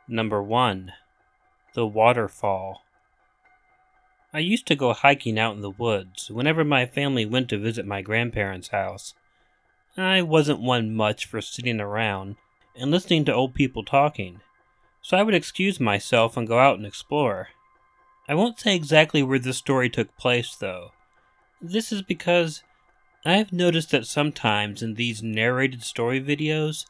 Number 1. The Waterfall. I used to go hiking out in the woods whenever my family went to visit my grandparents' house. I wasn't one much for sitting around and listening to old people talking, so I would excuse myself and go out and explore. I won't say exactly where this story took place, though. This is because I've noticed that sometimes in these narrated story videos,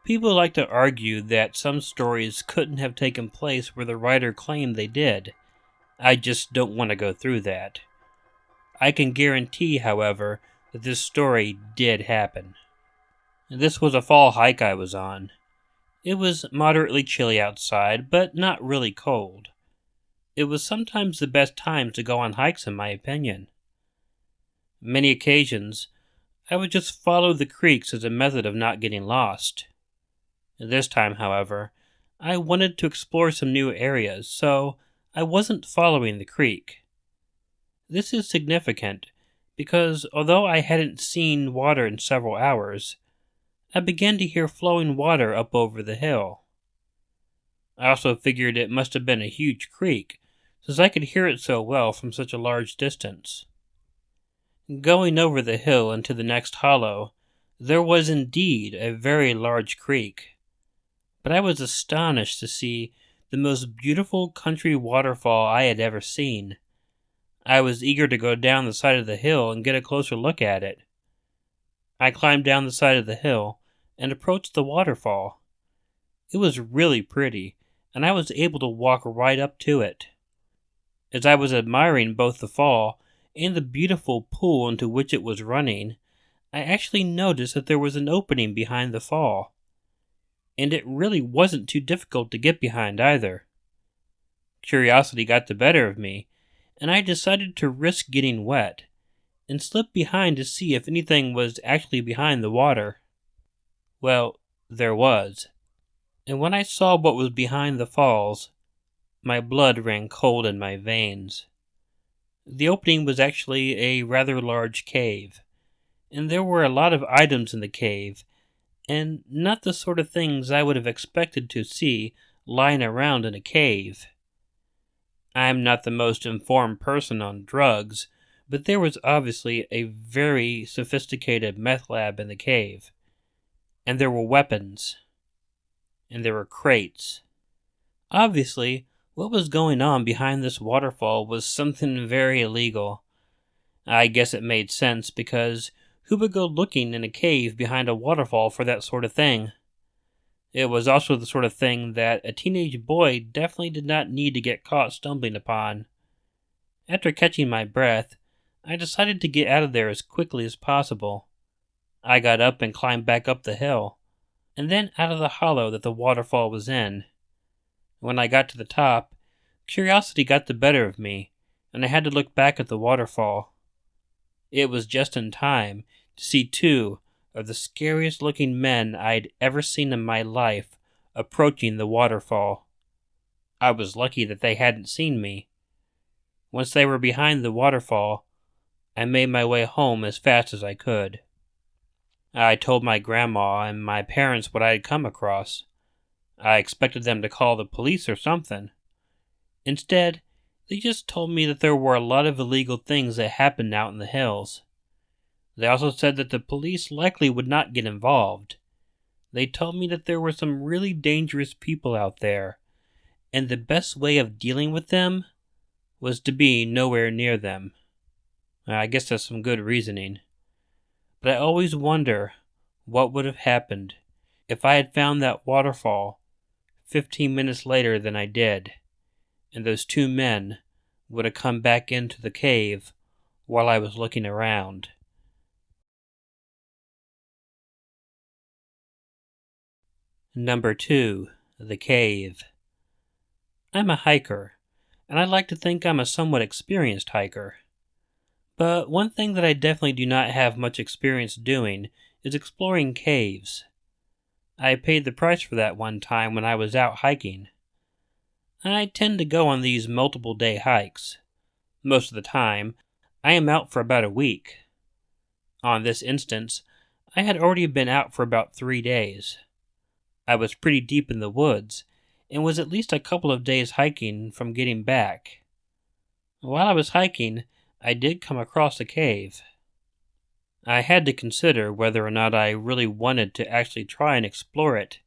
people like to argue that some stories couldn't have taken place where the writer claimed they did. I just don't want to go through that. I can guarantee, however, that this story did happen. This was a fall hike I was on. It was moderately chilly outside, but not really cold. It was sometimes the best time to go on hikes, in my opinion. Many occasions, I would just follow the creeks as a method of not getting lost. This time, however, I wanted to explore some new areas, so I wasn't following the creek. This is significant because although I hadn't seen water in several hours, I began to hear flowing water up over the hill. I also figured it must have been a huge creek, since I could hear it so well from such a large distance. Going over the hill into the next hollow, there was indeed a very large creek, but I was astonished to see the most beautiful country waterfall I had ever seen. I was eager to go down the side of the hill and get a closer look at it. I climbed down the side of the hill and approached the waterfall. It was really pretty, and I was able to walk right up to it. As I was admiring both the fall and the beautiful pool into which it was running, I actually noticed that there was an opening behind the fall. And it really wasn't too difficult to get behind either. Curiosity got the better of me, and I decided to risk getting wet and slip behind to see if anything was actually behind the water. Well, there was. And when I saw what was behind the falls, my blood ran cold in my veins. The opening was actually a rather large cave, and there were a lot of items in the cave, and not the sort of things I would have expected to see lying around in a cave. I'm not the most informed person on drugs, but there was obviously a very sophisticated meth lab in the cave. And there were weapons. And there were crates. Obviously, what was going on behind this waterfall was something very illegal. I guess it made sense because who would go looking in a cave behind a waterfall for that sort of thing? It was also the sort of thing that a teenage boy definitely did not need to get caught stumbling upon. After catching my breath, I decided to get out of there as quickly as possible. I got up and climbed back up the hill, and then out of the hollow that the waterfall was in. When I got to the top, curiosity got the better of me, and I had to look back at the waterfall. It was just in time to see two of the scariest looking men I'd ever seen in my life approaching the waterfall. I was lucky that they hadn't seen me. Once they were behind the waterfall, I made my way home as fast as I could. I told my grandma and my parents what I had come across. I expected them to call the police or something. Instead, they just told me that there were a lot of illegal things that happened out in the hills. They also said that the police likely would not get involved. They told me that there were some really dangerous people out there, and the best way of dealing with them was to be nowhere near them. I guess that's some good reasoning. But I always wonder what would have happened if I had found that waterfall 15 minutes later than I did, and those two men would have come back into the cave while I was looking around. Number 2. The Cave. I'm a hiker, and I like to think I'm a somewhat experienced hiker. But one thing that I definitely do not have much experience doing is exploring caves. I paid the price for that one time when I was out hiking. I tend to go on these multiple day hikes. Most of the time, I am out for about a week. On this instance, I had already been out for about 3 days. I was pretty deep in the woods, and was at least a couple of days hiking from getting back. While I was hiking, I did come across a cave. I had to consider whether or not I really wanted to actually try and explore it.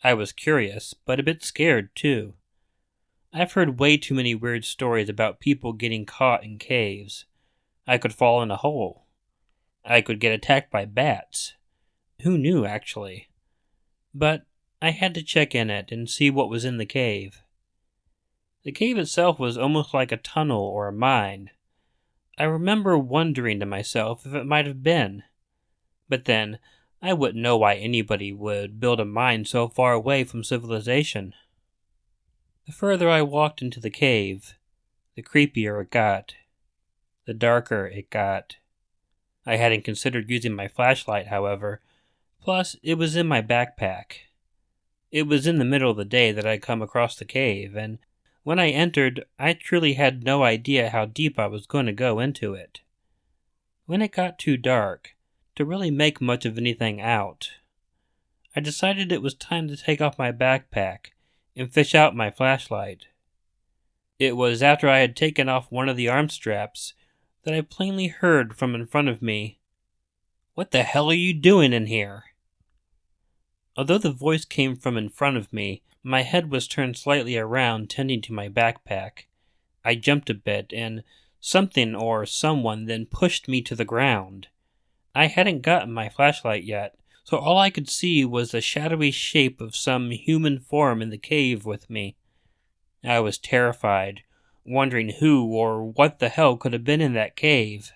I was curious, but a bit scared too. I've heard way too many weird stories about people getting caught in caves. I could fall in a hole. I could get attacked by bats. Who knew, actually? But I had to check in it and see what was in the cave. The cave itself was almost like a tunnel or a mine. I remember wondering to myself if it might have been. But then, I wouldn't know why anybody would build a mine so far away from civilization. The further I walked into the cave, the creepier it got. The darker it got. I hadn't considered using my flashlight, however. Plus, it was in my backpack. It was in the middle of the day that I'd come across the cave, and when I entered, I truly had no idea how deep I was going to go into it. When it got too dark, to really make much of anything out, I decided it was time to take off my backpack and fish out my flashlight. It was after I had taken off one of the arm straps that I plainly heard from in front of me, "What the hell are you doing in here?" Although the voice came from in front of me, my head was turned slightly around, tending to my backpack. I jumped a bit, and something or someone then pushed me to the ground. I hadn't gotten my flashlight yet, so all I could see was the shadowy shape of some human form in the cave with me. I was terrified, wondering who or what the hell could have been in that cave.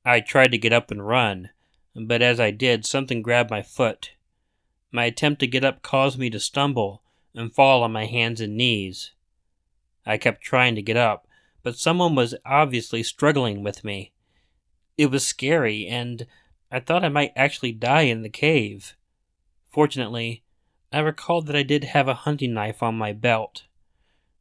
I tried to get up and run, but as I did, something grabbed my foot. My attempt to get up caused me to stumble and fall on my hands and knees. I kept trying to get up, but someone was obviously struggling with me. It was scary, and I thought I might actually die in the cave. Fortunately, I recalled that I did have a hunting knife on my belt.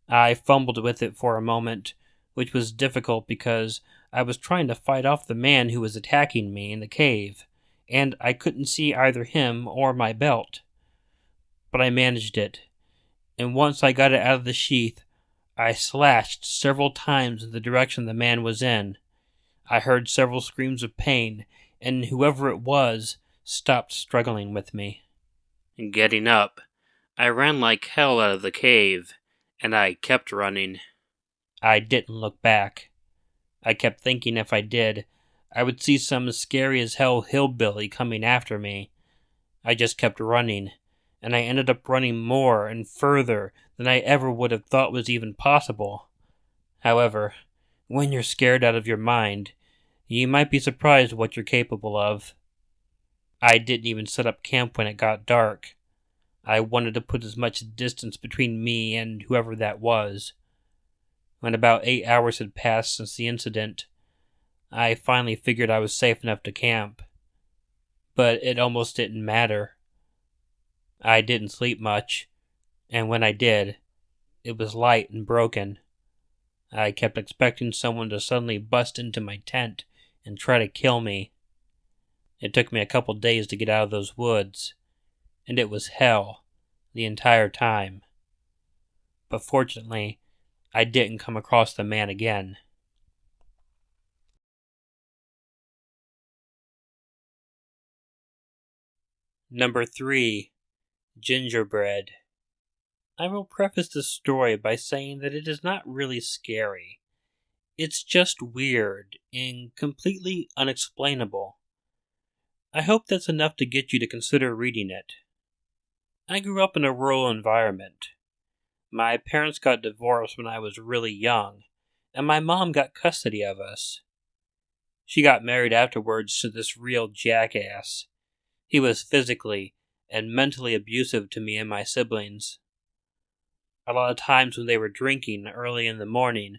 I fumbled with it for a moment, which was difficult because I was trying to fight off the man who was attacking me in the cave, and I couldn't see either him or my belt. But I managed it, and once I got it out of the sheath, I slashed several times in the direction the man was in. I heard several screams of pain, and whoever it was stopped struggling with me. Getting up, I ran like hell out of the cave, and I kept running. I didn't look back. I kept thinking if I did, I would see some scary as hell hillbilly coming after me. I just kept running, and I ended up running more and further than I ever would have thought was even possible. However, when you're scared out of your mind, you might be surprised what you're capable of. I didn't even set up camp when it got dark. I wanted to put as much distance between me and whoever that was. When about 8 hours had passed since the incident, I finally figured I was safe enough to camp. But it almost didn't matter. I didn't sleep much, and when I did, it was light and broken. I kept expecting someone to suddenly bust into my tent and try to kill me. It took me a couple days to get out of those woods, and it was hell the entire time. But fortunately, I didn't come across the man again. Number 3. Gingerbread. I will preface this story by saying that it is not really scary. It's just weird and completely unexplainable. I hope that's enough to get you to consider reading it. I grew up in a rural environment. My parents got divorced when I was really young, and my mom got custody of us. She got married afterwards to this real jackass. He was physically and mentally abusive to me and my siblings. A lot of times when they were drinking early in the morning,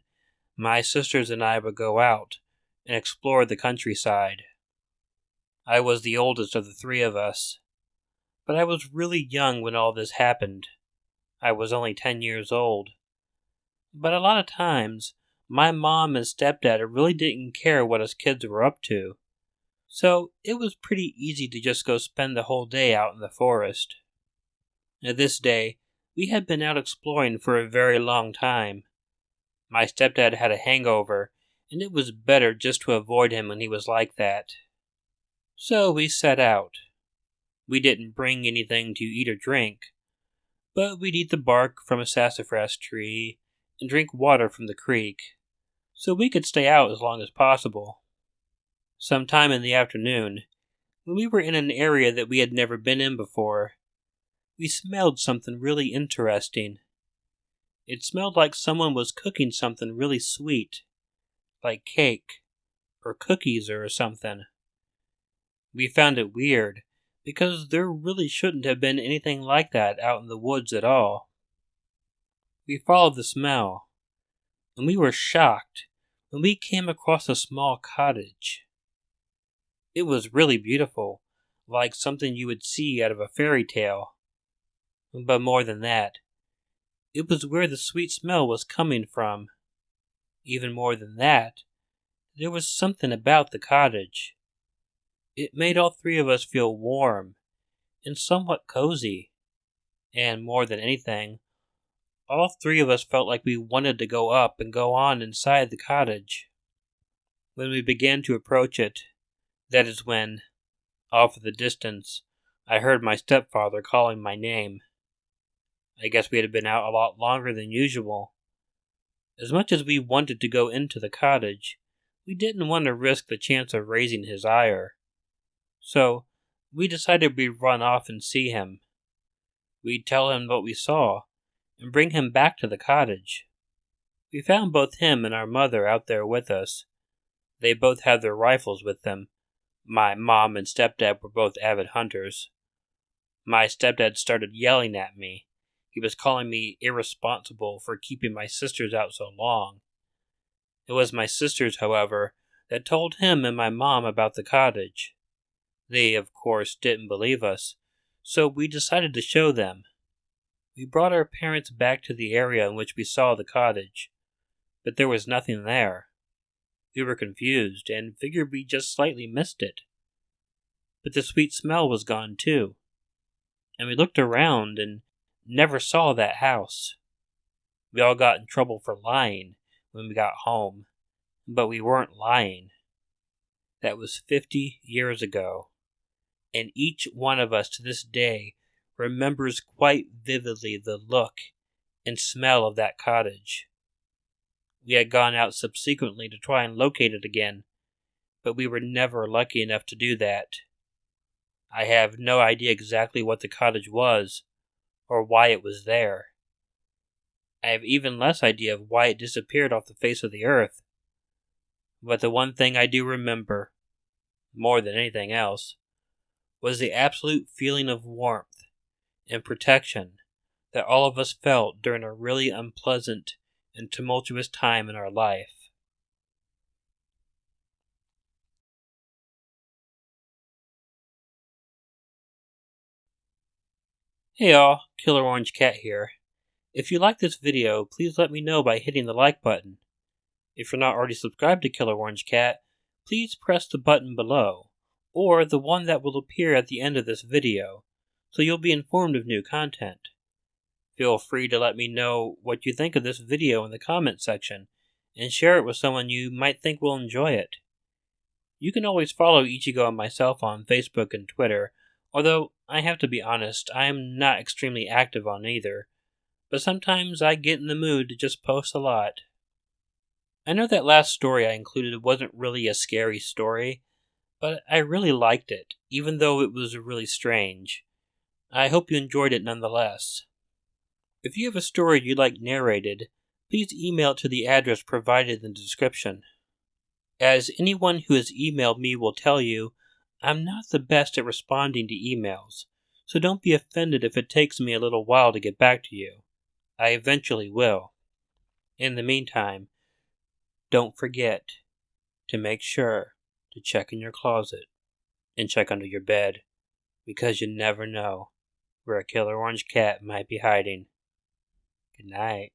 my sisters and I would go out and explore the countryside. I was the oldest of the three of us, but I was really young when all this happened. I was only 10 years old. But a lot of times, my mom and stepdad really didn't care what us kids were up to, so it was pretty easy to just go spend the whole day out in the forest. Now, this day, We had been out exploring for a very long time. My stepdad had a hangover, and it was better just to avoid him when he was like that. So we set out. We didn't bring anything to eat or drink, but we'd eat the bark from a sassafras tree and drink water from the creek, so we could stay out as long as possible. Sometime in the afternoon, when we were in an area that we had never been in before, we smelled something really interesting. It smelled like someone was cooking something really sweet, like cake, or cookies or something. We found it weird, because there really shouldn't have been anything like that out in the woods at all. We followed the smell, and we were shocked when we came across a small cottage. It was really beautiful, like something you would see out of a fairy tale. But more than that, it was where the sweet smell was coming from. Even more than that, there was something about the cottage. It made all three of us feel warm and somewhat cozy. And more than anything, all three of us felt like we wanted to go up and go on inside the cottage. When we began to approach it, that is when, off in the distance, I heard my stepfather calling my name. I guess we had been out a lot longer than usual. As much as we wanted to go into the cottage, we didn't want to risk the chance of raising his ire. So, we decided we'd run off and see him. We'd tell him what we saw, and bring him back to the cottage. We found both him and our mother out there with us. They both had their rifles with them. My mom and stepdad were both avid hunters. My stepdad started yelling at me. He was calling me irresponsible for keeping my sisters out so long. It was my sisters, however, that told him and my mom about the cottage. They, of course, didn't believe us, so we decided to show them. We brought our parents back to the area in which we saw the cottage, but there was nothing there. We were confused and figured we just slightly missed it. But the sweet smell was gone too, and we looked around and never saw that house. We all got in trouble for lying when we got home, but we weren't lying. That was 50 years ago, and each one of us to this day remembers quite vividly the look and smell of that cottage. We had gone out subsequently to try and locate it again, but we were never lucky enough to do that. I have no idea exactly what the cottage was, or why it was there. I have even less idea of why it disappeared off the face of the earth. But the one thing I do remember, more than anything else, was the absolute feeling of warmth and protection that all of us felt during a really unpleasant and tumultuous time in our life. Hey all, Killer Orange Cat here. If you like this video, please let me know by hitting the like button. If you're not already subscribed to Killer Orange Cat, please press the button below, or the one that will appear at the end of this video, so you'll be informed of new content. Feel free to let me know what you think of this video in the comment section, and share it with someone you might think will enjoy it. You can always follow Ichigo and myself on Facebook and Twitter, although I have to be honest, I am not extremely active on either, but sometimes I get in the mood to just post a lot. I know that last story I included wasn't really a scary story, but I really liked it, even though it was really strange. I hope you enjoyed it nonetheless. If you have a story you'd like narrated, please email it to the address provided in the description. As anyone who has emailed me will tell you, I'm not the best at responding to emails, so don't be offended if it takes me a little while to get back to you. I eventually will. In the meantime, don't forget to make sure to check in your closet and check under your bed, because you never know where a killer orange cat might be hiding. Good night.